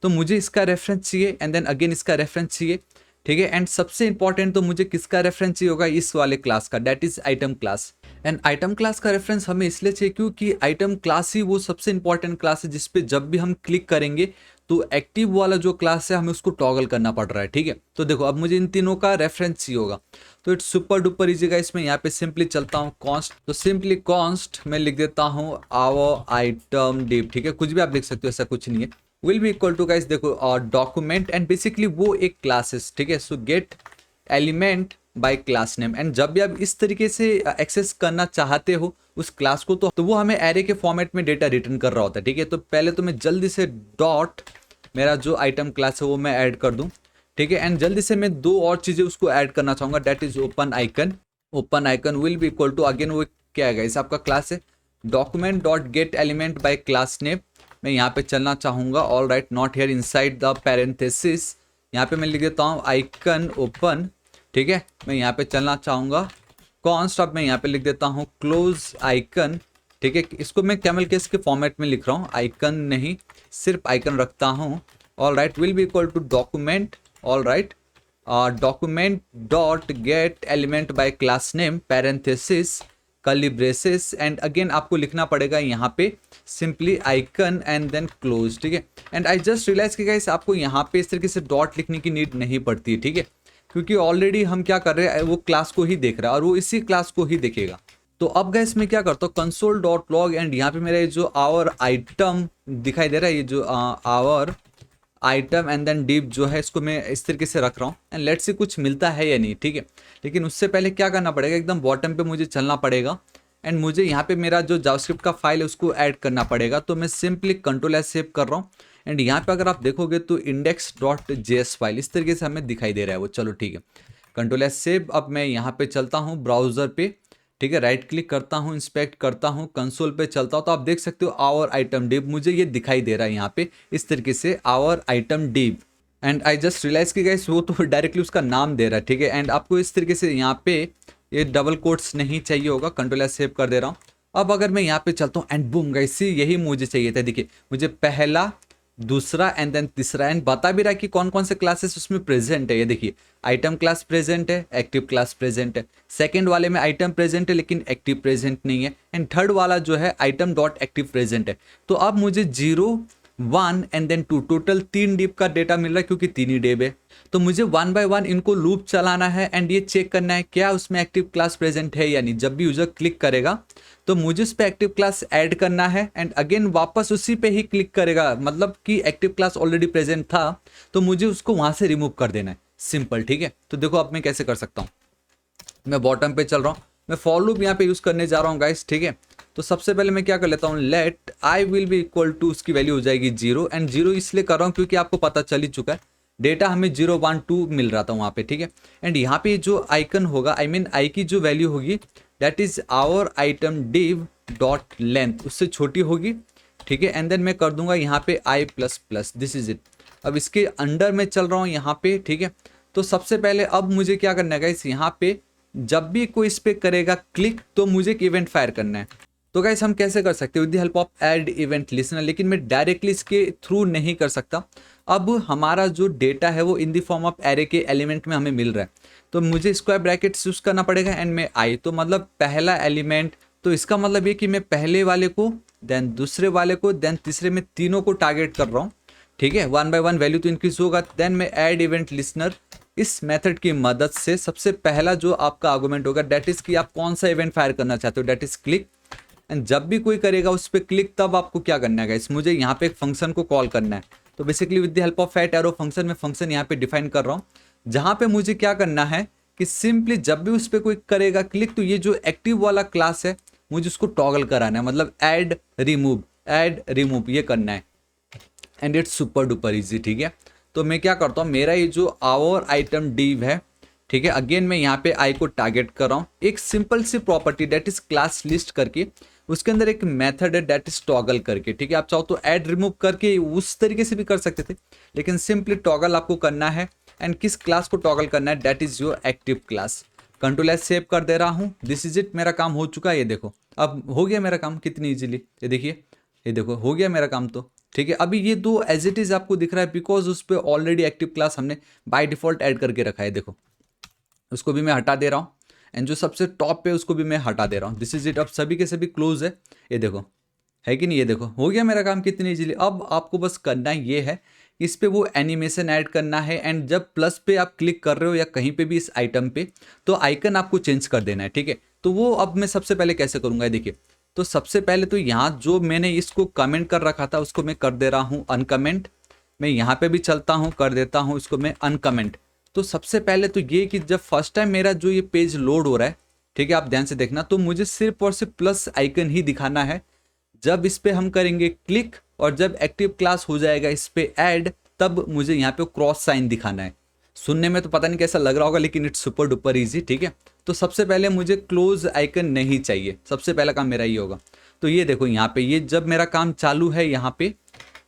तो मुझे इसका रेफरेंस चाहिए एंड देन अगेन इसका रेफरेंस चाहिए, ठीक है। एंड सबसे इंपॉर्टेंट तो मुझे किसका रेफरेंस चाहिए होगा, इस वाले क्लास का, that is item class. And item class का रेफरेंस हमें इसलिए चाहिए क्योंकि आइटम क्लास ही वो सबसे इंपॉर्टेंट क्लास है जिसपे जब भी हम क्लिक करेंगे तो एक्टिव वाला जो क्लास है हमें उसको टॉगल करना पड़ रहा है, ठीक है। तो देखो अब मुझे इन तीनों का रेफरेंस चाहिए होगा, तो it's super duper easy guys. मैं यहाँ पे सिंपली चलता हूँ कॉन्स्ट, तो सिंपली कॉन्स्ट मैं लिख देता हूँ आवर आइटम डिव, ठीक है, कुछ भी आप लिख सकते हो, ऐसा कुछ नहीं है। Will be equal to guys देखो डॉक्यूमेंट एंड बेसिकली वो एक क्लासेस, ठीक है। So get element by class name, and जब भी आप इस तरीके से एक्सेस करना चाहते हो उस क्लास को तो वो हमें एरे के फॉर्मेट में डेटा रिटर्न कर रहा होता है, ठीक है। तो पहले तो मैं जल्दी से डॉट मेरा जो आइटम क्लास है वो मैं ऐड कर दूं, ठीक है। एंड जल्दी से मैं दो और चीज़ें उसको ऐड करना चाहूँगा, that is open icon. Open icon will be equal to again वो क्या है इस आपका क्लास है document dot get element by class name. मैं यहाँ पे चलना चाहूँगा, all right, not here inside the parenthesis, यहाँ पे मैं लिख देता हूँ आइकन ओपन, ठीक है। मैं यहाँ पे चलना चाहूँगा कॉन्स्ट, अब मैं यहाँ पे लिख देता हूँ क्लोज आइकन, ठीक है। इसको मैं कैमल केस के फॉर्मेट में लिख रहा हूँ, आइकन नहीं, सिर्फ आइकन रखता हूँ। All right, will be equal to document, all right, document dot get element by class name parenthesis curly braces, and again आपको लिखना पड़ेगा यहाँ पे simply icon and then close, ठीक है। एंड आई जस्ट रियलाइज कि गाइस आपको यहाँ पे इस तरीके से डॉट लिखने की नीड नहीं पड़ती है, ठीक है, क्योंकि ऑलरेडी हम क्या कर रहे हैं वो क्लास को ही देख रहा है और वो इसी क्लास को ही देखेगा। तो अब गाइस मैं क्या करता हूँ कंसोल डॉट लॉग, एंड यहाँ पे मेरा ये जो आवर आइटम दिखाई दे रहा है, ये जो our item and then div जो है इसको मैं इस तरीके से रख रहा हूँ, एंड लेट्स से कुछ मिलता है या नहीं, ठीक है। लेकिन उससे पहले क्या करना पड़ेगा, एकदम बॉटम पे मुझे चलना पड़ेगा एंड मुझे यहाँ पे मेरा जो जावास्क्रिप्ट का फाइल है उसको ऐड करना पड़ेगा। तो मैं सिंपली कंट्रोल एस सेव कर रहा हूँ, एंड यहाँ पे अगर आप देखोगे तो इंडेक्स डॉट जेएस फाइल इस तरीके से हमें दिखाई दे रहा है वो, चलो ठीक है, कंट्रोल एस सेव। अब मैं यहाँ पे चलता हूँ ब्राउजर पे, ठीक है, राइट क्लिक करता हूँ, इंस्पेक्ट करता हूँ, कंसोल पे चलता हूँ, तो आप देख सकते हो आवर आइटम डिव मुझे ये दिखाई दे रहा है यहाँ पे इस तरीके से our item div. And I just realize कि गाइस वो तो डायरेक्टली उसका नाम दे रहा है, ठीक है। एंड आपको इस तरीके से यहाँ पे ये डबल कोट्स नहीं चाहिए होगा, कंट्रोल एस सेव कर दे रहा हूँ। अब अगर मैं यहाँ पे चलता हूँ एंड बूम गाइस यही मुझे चाहिए था, देखिए मुझे पहला दूसरा एंड देन तीसरा, एंड बता भी रहा है कि कौन कौन से क्लासेस उसमें प्रेजेंट है। ये देखिए आइटम क्लास प्रेजेंट है, एक्टिव क्लास प्रेजेंट है, सेकंड वाले में आइटम प्रेजेंट है लेकिन एक्टिव प्रेजेंट नहीं है, एंड थर्ड वाला जो है आइटम डॉट एक्टिव प्रेजेंट है। तो अब मुझे 0 1 एंड देन 2 टोटल 3 डिव का डेटा मिल रहा है क्योंकि 3 ही डिव है। तो मुझे 1 बाय 1 इनको लूप चलाना है एंड ये चेक करना है क्या उसमें एक्टिव क्लास प्रेजेंट है या नहीं। जब भी यूजर क्लिक करेगा तो मुझे उस पर एक्टिव क्लास ऐड करना है एंड अगेन वापस उसी पे ही क्लिक करेगा, मतलब कि एक्टिव क्लास ऑलरेडी प्रेजेंट था तो मुझे उसको वहां से रिमूव कर देना है, सिंपल, ठीक है। तो देखो अब मैं कैसे कर सकता हूँ, मैं बॉटम पे चल रहा हूँ, मैं फॉर लूप यहाँ पे यूज करने जा रहा हूँ गाइस, ठीक है। तो सबसे पहले मैं क्या कर लेता हूँ, let I will be equal to उसकी वैल्यू हो जाएगी 0, एंड 0 इसलिए कर रहा हूँ क्योंकि आपको पता चल ही चुका है डेटा हमें 0 1 2 मिल रहा था वहाँ पे, ठीक है। एंड यहाँ पे जो आइकन होगा आई मीन आई की जो वैल्यू होगी that is our item div dot length उससे छोटी होगी, ठीक है। एंड देन मैं कर दूंगा यहाँ पे i plus plus, this is it. अब इसके अंडर में चल रहा हूँ यहाँ पे, ठीक है। तो सबसे पहले अब मुझे क्या करना है गाइस, यहाँ पे जब भी कोई इस पे करेगा क्लिक तो मुझे एक इवेंट फायर करना है। तो गाइस हम कैसे कर सकते हैं with the help of add event listener, लेकिन मैं डायरेक्टली इसके थ्रू नहीं कर सकता। अब हमारा जो डेटा है वो in the form of array के एलिमेंट में हमें मिल रहा है, तो मुझे स्क्वायर ब्रैकेट्स यूज करना पड़ेगा एंड में आई, तो मतलब पहला एलिमेंट, तो इसका मतलब ये कि मैं पहले वाले को देन दूसरे वाले को देन तीसरे में तीनों को टारगेट कर रहा हूँ, ठीक है। 1 बाय 1 वैल्यू तो इंक्रीज होगा। देन मैं ऐड इवेंट लिसनर इस मेथड की मदद से सबसे पहला जो आपका आर्गुमेंट होगा दैट इज कि आप कौन सा इवेंट फायर करना चाहते हो, दैट इज क्लिक। एंड जब भी कोई करेगा उस पर क्लिक तब आपको क्या करना है गाइस, मुझे यहाँ पे एक फंक्शन को कॉल करना है। तो basically with the help of at arrow function में फंक्शन यहाँ पे डिफाइन कर रहा हूँ, जहाँ पे मुझे क्या करना है कि सिंपली जब भी उस पर कोई करेगा क्लिक तो ये जो एक्टिव वाला क्लास है मुझे उसको टॉगल कराना है, मतलब ऐड रिमूव ये करना है। And it's super duper easy, ठीक है। तो मैं क्या करता हूँ, मेरा ये जो आवर आइटम डिव है, ठीक है, अगेन मैं यहाँ पे आई को टारगेट कर रहा हूँ एक simple C property that is class list करके, उसके अंदर एक मेथड है दैट इज टॉगल करके, ठीक है। आप चाहो तो ऐड रिमूव करके उस तरीके से भी कर सकते थे, लेकिन सिंपली टॉगल आपको करना है। एंड किस क्लास को टॉगल करना है, that is your active class. Control S save कर दे रहा हूँ। दिस इज इट, मेरा काम हो चुका है। ये देखो अब हो गया मेरा काम कितनी इजीली, ये देखिए, ये देखो हो गया मेरा काम। तो ठीक है, अभी ये दो एज इट इज आपको दिख रहा है बिकॉज उस पर ऑलरेडी एक्टिव क्लास हमने बाय डिफॉल्ट ऐड करके रखा है। देखो उसको भी मैं हटा दे रहा हूँ एंड जो सबसे टॉप पे उसको भी मैं हटा दे रहा हूँ। दिस इज इट, अब सभी के सभी क्लोज है। ये देखो है कि नहीं, ये देखो हो गया मेरा काम कितनी इजीली। अब आपको बस करना ये है, इस पे वो एनिमेशन ऐड करना है एंड जब प्लस पे आप क्लिक कर रहे हो या कहीं पे भी इस आइटम पे, तो आइकन आपको चेंज कर देना है। ठीक है, तो वो अब मैं सबसे पहले कैसे करूँगा, देखिए। तो सबसे पहले तो यहाँ जो मैंने इसको कमेंट कर रखा था उसको मैं कर दे रहा हूँ अनकमेंट। मैं यहाँ पे भी चलता हूँ, कर देता हूँ इसको मैं अनकमेंट। तो सबसे पहले तो ये कि जब फर्स्ट टाइम मेरा जो ये पेज लोड हो रहा है, ठीक है, आप ध्यान से देखना, तो मुझे सिर्फ और सिर्फ प्लस आइकन ही दिखाना है। जब इस पे हम करेंगे क्लिक और जब एक्टिव क्लास हो जाएगा इस पे ऐड, तब मुझे यहाँ पे क्रॉस साइन दिखाना है। सुनने में तो पता नहीं कैसा लग रहा होगा लेकिन इट्स सुपर डुपर इजी। ठीक है, तो सबसे पहले मुझे क्लोज आइकन नहीं चाहिए, सबसे पहला काम मेरा ये होगा। तो ये देखो यहाँ पे, ये जब मेरा काम चालू है यहाँ पे,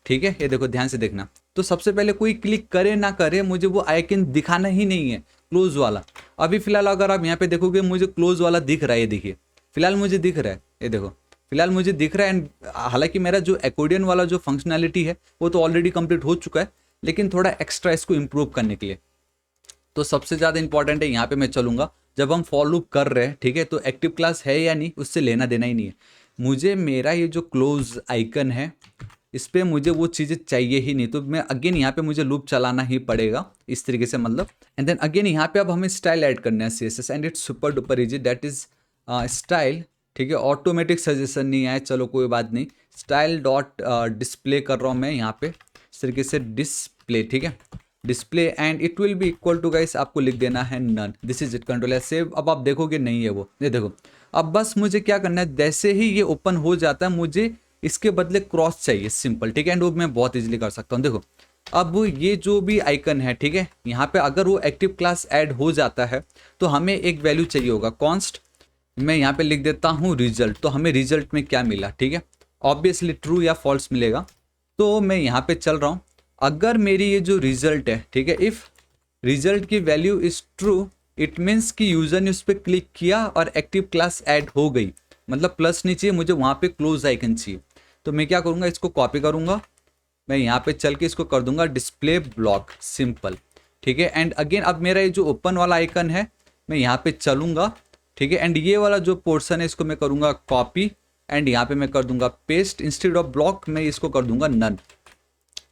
ठीक है, ये देखो ध्यान से देखना। तो सबसे पहले कोई क्लिक करे ना करे मुझे वो आइकन दिखाना ही नहीं है, क्लोज वाला। अभी फिलहाल अगर आप यहाँ पे देखोगे मुझे क्लोज वाला दिख रहा है, ये देखिए फिलहाल मुझे दिख रहा है, ये देखो फिलहाल मुझे दिख रहा है। एंड हालांकि मेरा जो एक्कॉर्डियन वाला जो फंक्शनैलिटी है वो तो ऑलरेडी कंप्लीट हो चुका है, लेकिन थोड़ा एक्स्ट्रा इसको इम्प्रूव करने के लिए तो सबसे ज़्यादा इंपॉर्टेंट है यहाँ पे मैं चलूँगा जब हम फॉर लूप कर रहे हैं। ठीक है, तो एक्टिव क्लास है या नहीं उससे लेना देना ही नहीं है मुझे। मेरा ये जो क्लोज आइकन है इस पर मुझे वो चीज़ें चाहिए ही नहीं, तो मैं अगेन यहाँ पे मुझे लूप चलाना ही पड़ेगा इस तरीके से, मतलब। एंड देन अगेन यहाँ पे अब हमें स्टाइल ऐड करना है CSS and it's super duper easy, that is style. ठीक है, ऑटोमेटिक सजेशन नहीं आए, चलो कोई बात नहीं। स्टाइल डॉट डिस्प्ले कर रहा हूँ मैं यहाँ पे इस तरीके से डिस्प्ले। ठीक है, display and it will be equal to, guys आपको लिख देना है none. This is it, control S save. अब आप देखोगे नहीं है वो, ये देखो। अब बस मुझे क्या करना है, जैसे ही ये ओपन हो जाता है मुझे इसके बदले क्रॉस चाहिए, सिंपल। ठीक है, एंड वो मैं बहुत इजीली कर सकता हूँ। देखो अब ये जो भी आइकन है, ठीक है, यहाँ पे अगर वो एक्टिव क्लास ऐड हो जाता है तो हमें एक वैल्यू चाहिए होगा, कॉन्स्ट। मैं यहाँ पे लिख देता हूँ रिजल्ट। तो हमें रिजल्ट में क्या मिला, ठीक है, ऑब्वियसली ट्रू या फॉल्स मिलेगा। तो मैं यहाँ पे चल रहा हूँ, अगर मेरी ये जो रिजल्ट है, ठीक है, इफ रिजल्ट की value is true it means कि यूजर ने उस पर क्लिक किया और एक्टिव क्लास ऐड हो गई, मतलब प्लस नहीं चाहिए मुझे, वहाँ पे क्लोज आइकन चाहिए। तो मैं क्या करूँगा, इसको कॉपी करूँगा, मैं यहाँ पे चल के इसको कर दूंगा डिस्प्ले ब्लॉक, सिंपल। ठीक है, एंड अगेन अब मेरा ये जो ओपन वाला आइकन है मैं यहाँ पे चलूँगा। ठीक है, एंड ये वाला जो पोर्शन है इसको मैं करूँगा कॉपी एंड यहाँ पे मैं कर दूंगा पेस्ट। इंस्टेड ऑफ ब्लॉक मैं इसको कर दूंगा नन,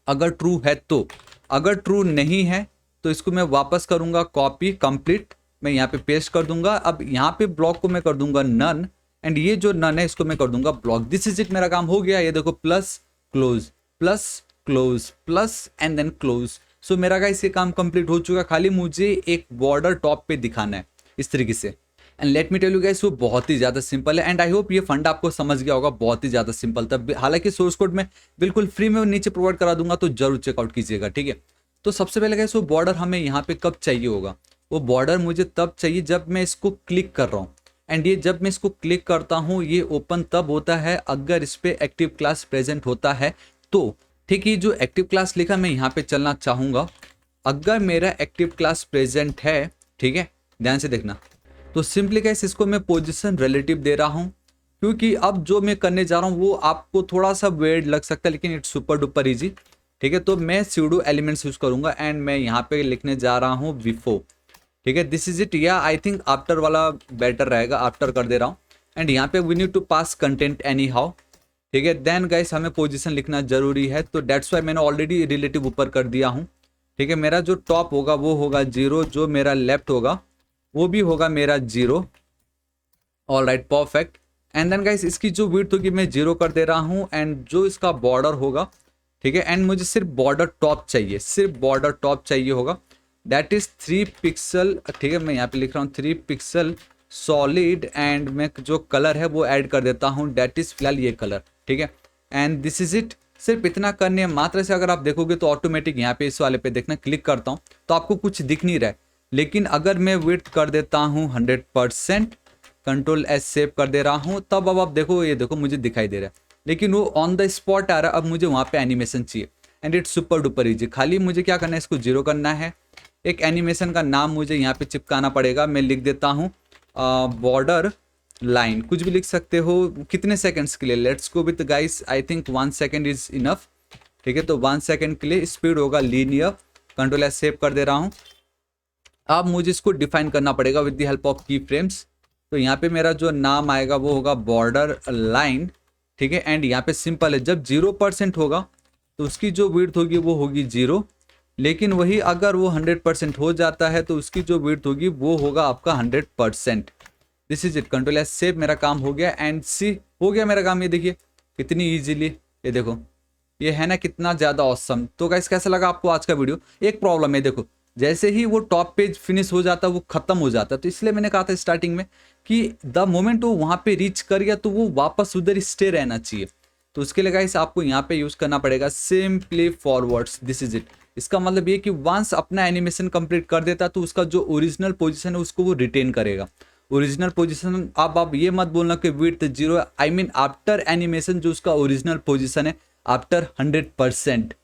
अगर ट्रू है तो। अगर ट्रू नहीं है तो इसको मैं वापस करूँगा कॉपी कंप्लीट, मैं यहाँ पे पेस्ट कर दूंगा। अब यहाँ पे ब्लॉक को मैं कर दूंगा नन एंड ये जो नन है इसको मैं कर दूंगा ब्लॉक। दिस इज इट, मेरा काम हो गया। ये देखो plus close plus close plus and then close. So मेरा गाइस ये काम कंप्लीट हो चुका, खाली मुझे एक बॉर्डर टॉप पे दिखाना है इस तरीके से। And let me tell you guys वो बहुत ही ज़्यादा सिंपल है एंड आई होप ये फंड आपको समझ गया होगा, बहुत ही ज़्यादा सिंपल था। हालांकि सोर्स कोड में बिल्कुल फ्री में नीचे प्रोवाइड करा दूंगा, तो जरूर चेकआउट कीजिएगा। ठीक है, तो सबसे पहले गाइस वो बॉर्डर हमें यहाँ पे कब चाहिए होगा, वो बॉर्डर मुझे तब चाहिए जब मैं इसको क्लिक कर रहा हूँ। एंड ये जब मैं इसको क्लिक करता हूँ ये ओपन तब होता है अगर इस पर एक्टिव क्लास प्रेजेंट होता है तो। ठीक है, जो एक्टिव क्लास लिखा मैं यहाँ पे चलना चाहूँगा, अगर मेरा एक्टिव क्लास प्रेजेंट है, ठीक है, ध्यान से देखना, तो सिंपली गाइस इसको मैं पोजीशन रिलेटिव दे रहा हूँ, क्योंकि अब जो मैं करने जा रहा हूँ वो आपको थोड़ा सा वेird लग सकता है लेकिन इट्स सुपर डुपर इजी। ठीक है, तो मैं सूडो एलिमेंट्स यूज करूँगा एंड मैं यहाँ पे लिखने जा रहा हूँ बिफोर। ठीक है, दिस इज इट, या आई थिंक आफ्टर वाला बेटर रहेगा, आफ्टर कर दे रहा हूँ। एंड यहाँ पे we need to pass content anyhow. ठीक है, देन गाइस हमें पोजीशन लिखना जरूरी है, तो डेट्स वाई मैंने ऑलरेडी रिलेटिव ऊपर कर दिया हूँ। ठीक है, मेरा जो टॉप होगा वो होगा 0, जो मेरा लेफ्ट होगा वो भी होगा मेरा 0। All right, perfect. And then guys इसकी जो विड्थ होगी मैं 0 कर दे रहा हूँ एंड जो इसका बॉर्डर होगा, ठीक है, एंड मुझे सिर्फ बॉर्डर टॉप चाहिए, सिर्फ बॉर्डर टॉप चाहिए होगा, दैट इज 3 पिक्सल। ठीक है, मैं यहाँ पे लिख रहा हूँ 3 पिक्सल सॉलिड एंड मैं जो कलर है वो ऐड कर देता हूँ, दैट इज फिलहाल ये कलर। ठीक है, एंड दिस इज इट, सिर्फ इतना करने मात्र से। अगर आप देखोगे तो ऑटोमेटिक यहाँ पे इस वाले पे देखना, क्लिक करता हूँ तो आपको कुछ दिख नहीं रहा है, लेकिन अगर मैं विड्थ कर देता हूँ 100%, कंट्रोल एस सेव कर दे रहा हूँ, तब अब आप देखो, ये देखो मुझे दिखाई दे रहा है, लेकिन वो ऑन द स्पॉट आ रहा है। अब मुझे वहाँ पे एनिमेशन चाहिए and it's super duper easy, खाली मुझे क्या करना है, इसको 0 करना है, एक एनिमेशन का नाम मुझे यहाँ पे चिपकाना पड़ेगा। मैं लिख देता हूँ बॉर्डर लाइन, कुछ भी लिख सकते हो। कितने सेकंड्स के लिए? Let's go with guys, I think 1 second is enough. ठीक है, तो 1 सेकेंड के लिए स्पीड होगा लीनियर। कंट्रोल एस सेव कर दे रहा हूँ। अब मुझे इसको डिफाइन करना पड़ेगा विद द हेल्प ऑफ की फ्रेम्स। तो यहाँ पे मेरा जो नाम आएगा वो होगा बॉर्डर लाइन। ठीक है, एंड यहाँ पे सिंपल है, जब 0% होगा तो उसकी जो विड्थ होगी वो होगी 0, लेकिन वही अगर वो 100% हो जाता है तो उसकी जो विड्थ होगी वो होगा आपका 100%। This is it. Control S save, मेरा काम हो गया एंड सी हो गया मेरा काम। ये देखिए कितनी ईजिली, ये देखो, ये है ना कितना ज़्यादा ऑसम। तो गाइस कैसा लगा आपको आज का वीडियो? एक प्रॉब्लम है, देखो जैसे ही वो टॉप पेज फिनिश हो जाता है वो खत्म हो जाता है। तो इसलिए मैंने कहा था स्टार्टिंग में कि द मोमेंट वो वहाँ पे रीच कर गया तो वो वापस उधर स्टे रहना चाहिए। तो उसके लिए गाइस आपको यहाँ पे यूज़ करना पड़ेगा simply forwards. This is it. इसका मतलब ये कि वंस अपना एनिमेशन कंप्लीट कर देता तो उसका जो ओरिजिनल पोजीशन है उसको वो रिटेन करेगा। ओरिजिनल पोजीशन, अब आप ये मत बोलना कि width 0, I mean after animation जो उसका ओरिजिनल पोजीशन है आफ्टर 100%।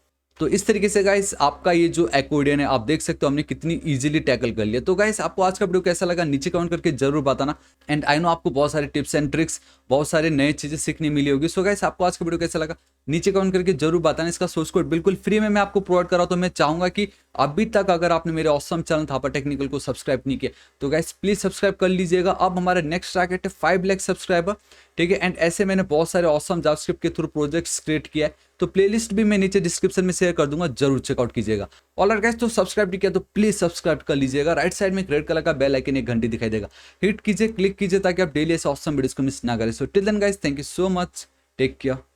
तो इस तरीके से गाइस आपका ये जो एक्कॉर्डियन है आप देख सकते हो हमने कितनी इजीली टैकल कर लिया। तो गाइस आपको आज का वीडियो कैसा लगा नीचे कमेंट करके जरूर बताना। एंड आई नो आपको बहुत सारे टिप्स एंड ट्रिक्स, बहुत सारे नए चीजें सीखने मिली होगी। सो गाइस आपको आज का वीडियो कैसा लगा नीचे कमेंट करके जरूर बताना। इसका सोर्स कोड बिल्कुल फ्री में मैं आपको प्रोवाइड कर रहा हूं। तो मैं चाहूंगा कि अभी तक अगर आपने मेरे ऑसम चैनल थापा टेक्निकल को सब्सक्राइब नहीं किया तो गाइस प्लीज सब्सक्राइब कर लीजिएगा। अब हमारा नेक्स्ट टारगेट है 5 लाख सब्सक्राइबर। ठीक है, एंड ऐसे मैंने बहुत सारे ऑसम जावास्क्रिप्ट के थ्रू प्रोजेक्ट्स क्रिएट किया है, तो प्लेलिस्ट भी मैं नीचे डिस्क्रिप्शन में शेयर कर दूंगा, जरूर चेकआउट कीजिएगा। ऑलराइट गाइस, तो सब्सक्राइब नहीं किया तो प्लीज सब्सक्राइब कर लीजिएगा। राइट साइड में एक रेड कलर का बेल आइकन, एक घंटी दिखाई देगा, हिट कीजिए, क्लिक कीजिए ताकि आप डेली ऐसे ऑसम वीडियोस को मिस ना करें। So till then guys, thank you so much, take care.